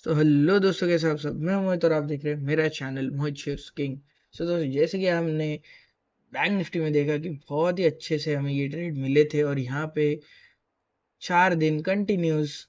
तो हेलो दोस्तों, कैसे आप सब। मैं मोहित और आप देख रहे हैं मेरा चैनल मोहित शेयर्स किंग। सो दोस्तों, जैसे कि हमने बैंक निफ्टी में देखा कि बहुत ही अच्छे से हमें ये ट्रेड मिले थे और यहाँ पे 4 दिन कंटिन्यूस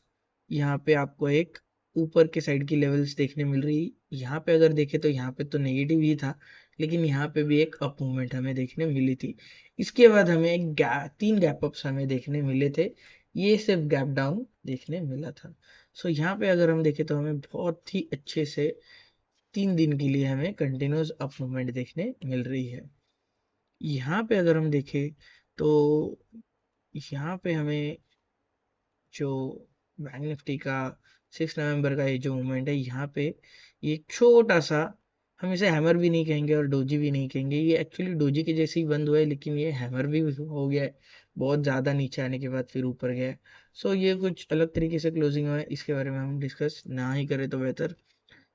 यहाँ पे आपको एक ऊपर के साइड की लेवल्स देखने मिल रही। यहाँ पे अगर देखें तो यहाँ पे तो नेगेटिव ही था, लेकिन यहाँ पे भी एक अप मूवमेंट हमें देखने मिली थी। इसके बाद हमें तीन गैप अप्स हमें देखने मिले थे। ये सिर्फ गैप डाउन देखने मिला था। सो यहाँ पे अगर हम देखें तो हमें बहुत ही अच्छे से 3 दिन के लिए हमें कंटिन्यूस अप मूवमेंट देखने मिल रही है। यहाँ पे अगर हम देखें तो यहाँ पे हमें जो बैंक निफ्टी का 6 नवंबर का ये जो मूवमेंट है, यहाँ पे ये छोटा सा, हम इसे हैमर भी नहीं कहेंगे और डोजी भी नहीं कहेंगे। ये एक्चुअली डोजी के जैसे ही बंद हुआ है, लेकिन ये हैमर भी हो गया है। बहुत ज़्यादा नीचे आने के बाद फिर ऊपर गया है। सो ये कुछ अलग तरीके से क्लोजिंग हुआ है, इसके बारे में हम डिस्कस ना ही करें तो बेहतर।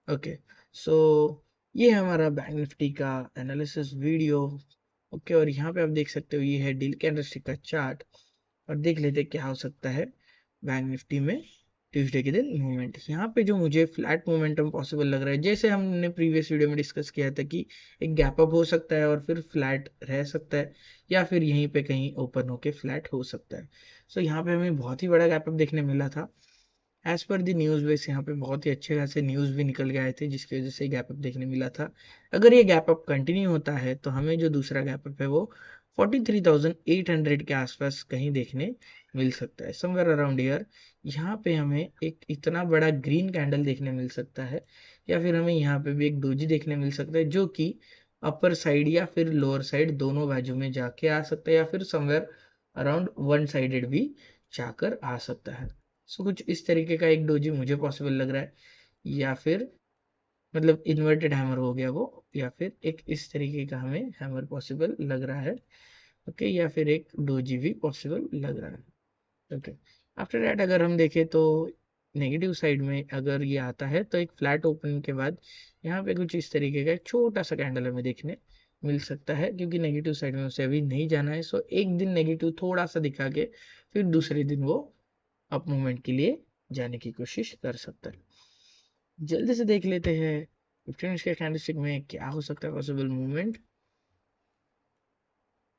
ओके। सो ये है हमारा बैंक निफ्टी का एनालिसिस वीडियो। ओके, और यहाँ पे आप देख सकते हो ये है डील कैंडलस्टिक का चार्ट। और देख लेते हैं क्या हो सकता है बैंक निफ्टी में ट्यूसडे के दिन मूवमेंट। यहाँ पे जो मुझे फ्लैट मोमेंटम पॉसिबल लग रहा है, जैसे हमने प्रीवियस वीडियो में डिस्कस किया था कि एक गैप अप हो सकता है और फिर फ्लैट रह सकता है, या फिर यहीं पे कहीं ओपन होके फ्लैट हो सकता है। सो यहाँ पे हमें बहुत ही बड़ा गैप अप देखने मिला था। एज पर दी न्यूज़ बेस, यहाँ पे बहुत ही अच्छे खासे न्यूज़ भी निकल के आए थे, जिसकी वजह से गैप अप देखने मिला था। अगर ये गैप अप कंटिन्यू होता है तो हमें जो दूसरा गैप अप है वो 43,800 के आसपास कहीं देखने मिल सकता है, समवेयर अराउंड ईयर। यहाँ पे हमें एक इतना बड़ा ग्रीन कैंडल देखने मिल सकता है, या फिर हमें यहाँ पे भी एक डोजी देखने मिल सकता है, जो कि अपर साइड या फिर लोअर साइड दोनों बाजू में जाके आ सकता है, या फिर समवेयर अराउंड वन साइडेड भी जाकर आ सकता है। सो कुछ इस तरीके का एक डोजी मुझे पॉसिबल लग रहा है, या फिर मतलब इन्वर्टेड हैमर हो गया वो, या फिर एक इस तरीके का हमें हैमर पॉसिबल लग रहा है। ओके, या फिर एक डोजी भी पॉसिबल लग रहा है। ओके। आफ्टर दैट अगर हम देखें तो नेगेटिव साइड में अगर ये आता है तो एक फ्लैट ओपनिंग के बाद यहाँ पे कुछ इस तरीके का एक छोटा सा कैंडल हमें देखने मिल सकता है, क्योंकि नेगेटिव साइड में उसे अभी नहीं जाना है। सो एक दिन नेगेटिव थोड़ा सा दिखा के फिर दूसरे दिन वो अप मूवमेंट के लिए जाने की कोशिश कर सकता है। जल्दी से देख लेते हैं 15 के कैंडलस्टिक में क्या हो सकता है पॉसिबल मूवमेंट।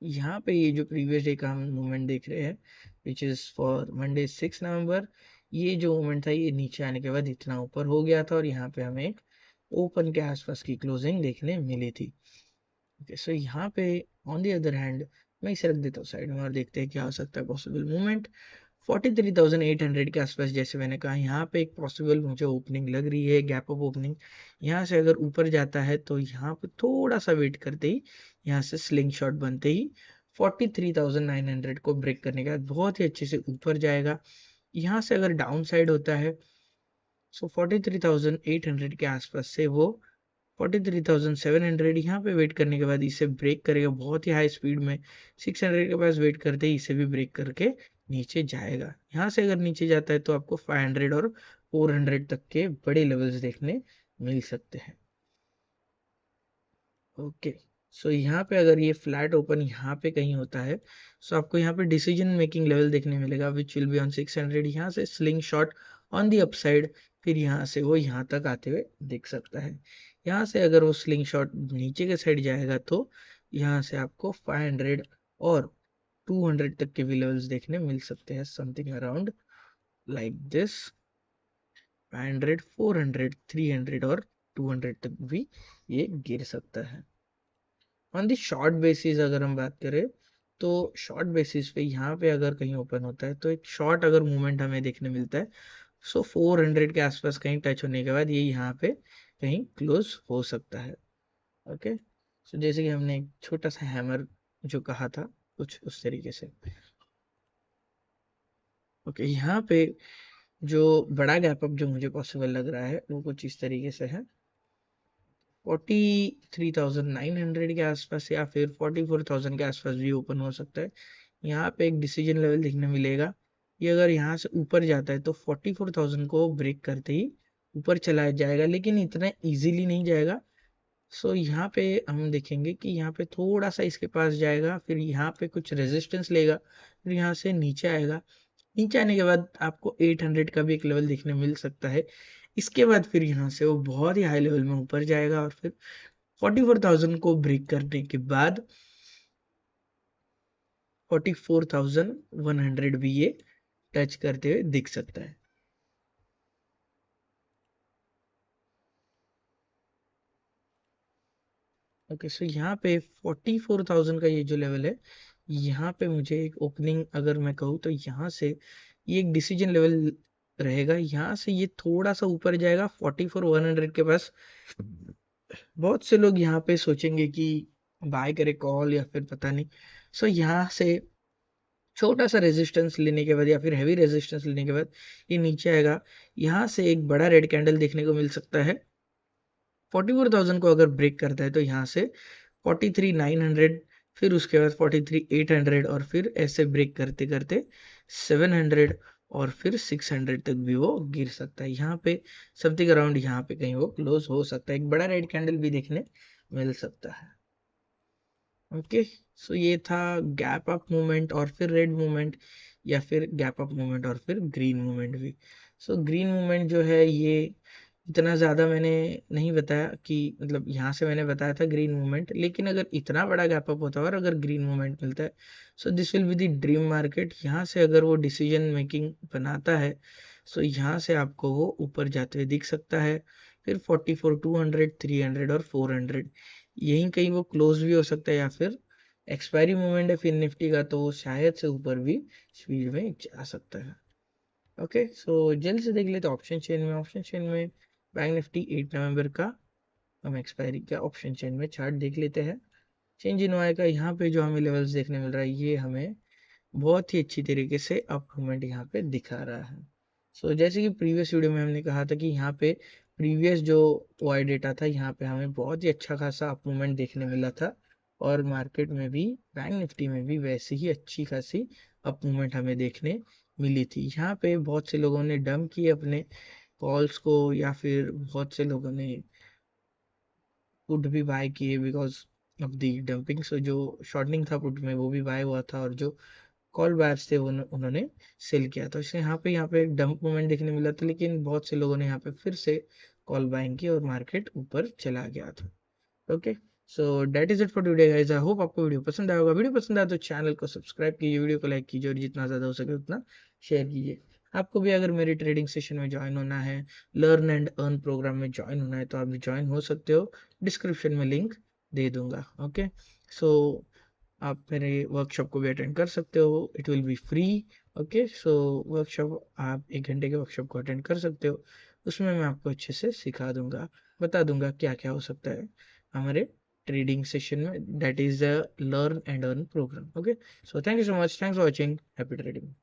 यहाँ पे ये जो प्रीवियस डे का हम मूवमेंट देख रहे हैं, विच इज़ फॉर मंडे 6 नवंबर, ये जो मूवमेंट था ये नीचे आने के बाद इतना ऊपर हो गया था और यहाँ पे हमें एक ओपन के आसपास की क्लोजिंग देखने मिली थी। ओके, सो यहाँ पे ऑन द अदर हैंड मैं इसे रख देता हूँ साइड में और देखते हैं क्या हो सकता है पॉसिबल मूवमेंट। 43,800 के आसपास, जैसे मैंने कहा, यहाँ पे एक पॉसिबल मुझे ओपनिंग लग रही है, गैप अप ओपनिंग। यहाँ से अगर ऊपर जाता है तो यहाँ पे थोड़ा सा वेट करते ही, यहाँ से स्लिंग शॉट बनते ही 43,900 को ब्रेक करने के बाद बहुत ही अच्छे से ऊपर जाएगा। यहाँ से अगर डाउन साइड होता है, सो 43,800 के आसपास से वो 43,700 यहाँ पे वेट करने के बाद इसे ब्रेक करेगा बहुत ही हाई स्पीड में। 600 के पास वेट करते ही इसे भी ब्रेक करके नीचे जाएगा। यहाँ से अगर नीचे जाता है तो आपको 500 और 400 तक के बड़े लेवल्स देखने मिल सकते हैं। ओके। सो यहाँ पे अगर ये फ्लैट ओपन यहाँ पे कहीं होता है, सो आपको यहाँ पे डिसीजन मेकिंग लेवल देखने मिलेगा, विच विल बी ऑन 600। यहाँ से sling shot on the upside, फिर यहाँ से वो यहाँ तक आते हुए दिख सकता है। यहाँ से अगर वो स्लिंग शॉट नीचे के साइड जाएगा तो यहाँ से आपको 500 और 200 तक के भी लेवल्स देखने मिल सकते हैं, समथिंग अराउंड लाइक दिस। 500, 400, 300 और 200 तक भी ये गिर सकता है। ऑन दी शॉर्ट बेसिस अगर हम बात करें तो शॉर्ट बेसिस पे यहाँ पे अगर कहीं ओपन होता है तो एक शॉर्ट अगर मूवमेंट हमें देखने मिलता है, सो 400 के आसपास कहीं टच होने के बाद ये यहाँ पे कहीं क्लोज हो सकता है। ओके। सो जैसे कि हमने एक छोटा सा हैमर जो कहा था, कुछ उस तरीके से। ओके, यहाँ पे जो बड़ा गैप अप जो मुझे पॉसिबल लग रहा है वो कुछ इस तरीके से है, 43,900 के आसपास या फिर 44,000 के आसपास भी ओपन हो सकता है। यहाँ पे एक डिसीजन लेवल देखने मिलेगा। ये अगर यहाँ से ऊपर जाता है तो 44,000 को ब्रेक करते ही ऊपर चला जाएगा, लेकिन इतना इजीली नहीं जाएगा। सो यहाँ पे हम देखेंगे कि यहाँ पे थोड़ा सा इसके पास जाएगा, फिर यहाँ पे कुछ रेजिस्टेंस लेगा, फिर यहाँ से नीचे आएगा, नीचे आने के बाद आपको 800 का भी एक लेवल देखने मिल सकता है। इसके बाद फिर यहाँ से वो बहुत ही हाई लेवल में ऊपर जाएगा और फिर 44,000 को ब्रेक करने के बाद 44,100 भी ये टच करते हुए दिख सकता है। ओके, सो यहाँ पे 44,000 का ये जो लेवल है, यहाँ पे मुझे एक ओपनिंग अगर मैं कहूँ तो यहाँ से ये एक डिसीजन लेवल रहेगा। यहाँ से ये थोड़ा सा ऊपर जाएगा 44,100 के पास। बहुत से लोग यहाँ पे सोचेंगे कि बाय करे कॉल या फिर पता नहीं। सो यहाँ से छोटा सा रेजिस्टेंस लेने के बाद या फिर हैवी रेजिस्टेंस लेने के बाद ये नीचे आएगा। यहाँ से एक बड़ा रेड कैंडल देखने को मिल सकता है। 44,000 को अगर ब्रेक करता है तो यहाँ से 43,900, फिर उसके बाद 43,800 और फिर ऐसे ब्रेक करते करते 700 और फिर 600 तक भी वो गिर सकता है। यहाँ पे समथिंग अराउंड यहाँ पे कहीं वो क्लोज हो सकता है। एक बड़ा रेड कैंडल भी देखने मिल सकता है। ओके, सो ये था गैप अप मूवमेंट और फिर रेड मूवमेंट, या फिर गैप अप मूवमेंट और फिर ग्रीन मूवमेंट भी। सो ग्रीन मूवमेंट जो है ये इतना ज़्यादा मैंने नहीं बताया कि मतलब यहाँ से मैंने बताया था ग्रीन मूवमेंट, लेकिन अगर इतना बड़ा गैप अप होता है और अगर ग्रीन मूवमेंट मिलता है, so this will be the dream market. यहाँ से अगर वो डिसीजन मेकिंग बनाता है, सो यहाँ से आपको वो ऊपर जाते हुए दिख सकता है। फिर 44,200, 300 और 400 यहीं कहीं वो क्लोज भी हो सकता है, या फिर एक्सपायरी मूवमेंट है फिर निफ्टी का तो वो शायद से ऊपर भी स्पीड में जा सकता है। ओके, सो जल्द से देख लेते ऑप्शन चेन में। ऑप्शन चेन में बैंक निफ्टी 8 नवंबर का हम एक्सपायरी का ऑप्शन चेन में चार्ट देख लेते हैं। चेंज इन वाई का यहाँ पे जो हमें लेवल्स देखने मिल रहा है, ये हमें बहुत ही अच्छी तरीके से अप मूवमेंट यहाँ पे दिखा रहा है। सो जैसे कि प्रीवियस वीडियो में हमने कहा था कि यहाँ पे प्रीवियस जो वाई डेटा था, यहाँ पे हमें बहुत ही अच्छा खासा अप मूवमेंट देखने मिला था, और मार्केट में भी बैंक निफ्टी में भी वैसी ही अच्छी खासी अप मूवमेंट हमें देखने मिली थी। यहाँ पे बहुत से लोगों ने डंप किए अपने कॉल्स को, या फिर बहुत से लोगों ने पुट भी बाय किए बिकॉज ऑफ दी डंपिंग। सो जो शॉर्टनिंग था पुट में वो भी बाय हुआ था, और जो कॉल बायर्स थे वो उन्होंने सेल किया था। इसलिए यहाँ पे एक डंप मूवमेंट देखने मिला था, लेकिन बहुत से लोगों ने यहाँ पे फिर से कॉल बाइंग की और मार्केट ऊपर चला गया था। Okay, so that is it for today guys. I hope आपको वीडियो पसंद आया होगा। वीडियो पसंद आया तो चैनल को सब्सक्राइब कीजिए, वीडियो को लाइक कीजिए और जितना ज़्यादा हो सके उतना शेयर कीजिए। आपको भी अगर मेरी ट्रेडिंग सेशन में ज्वाइन होना है, लर्न एंड अर्न प्रोग्राम में ज्वाइन होना है, तो आप भी ज्वाइन हो सकते हो। डिस्क्रिप्शन में लिंक दे दूंगा। ओके, सो आप मेरे वर्कशॉप को भी अटेंड कर सकते हो, it will be free. Okay, so workshop आप 1 घंटे के वर्कशॉप को अटेंड कर सकते हो। उसमें मैं आपको अच्छे से सिखा दूंगा, बता दूंगा क्या क्या हो सकता है हमारे ट्रेडिंग सेशन में। That is the learn and earn program. Okay, so thank you so much, thanks for watching, happy trading.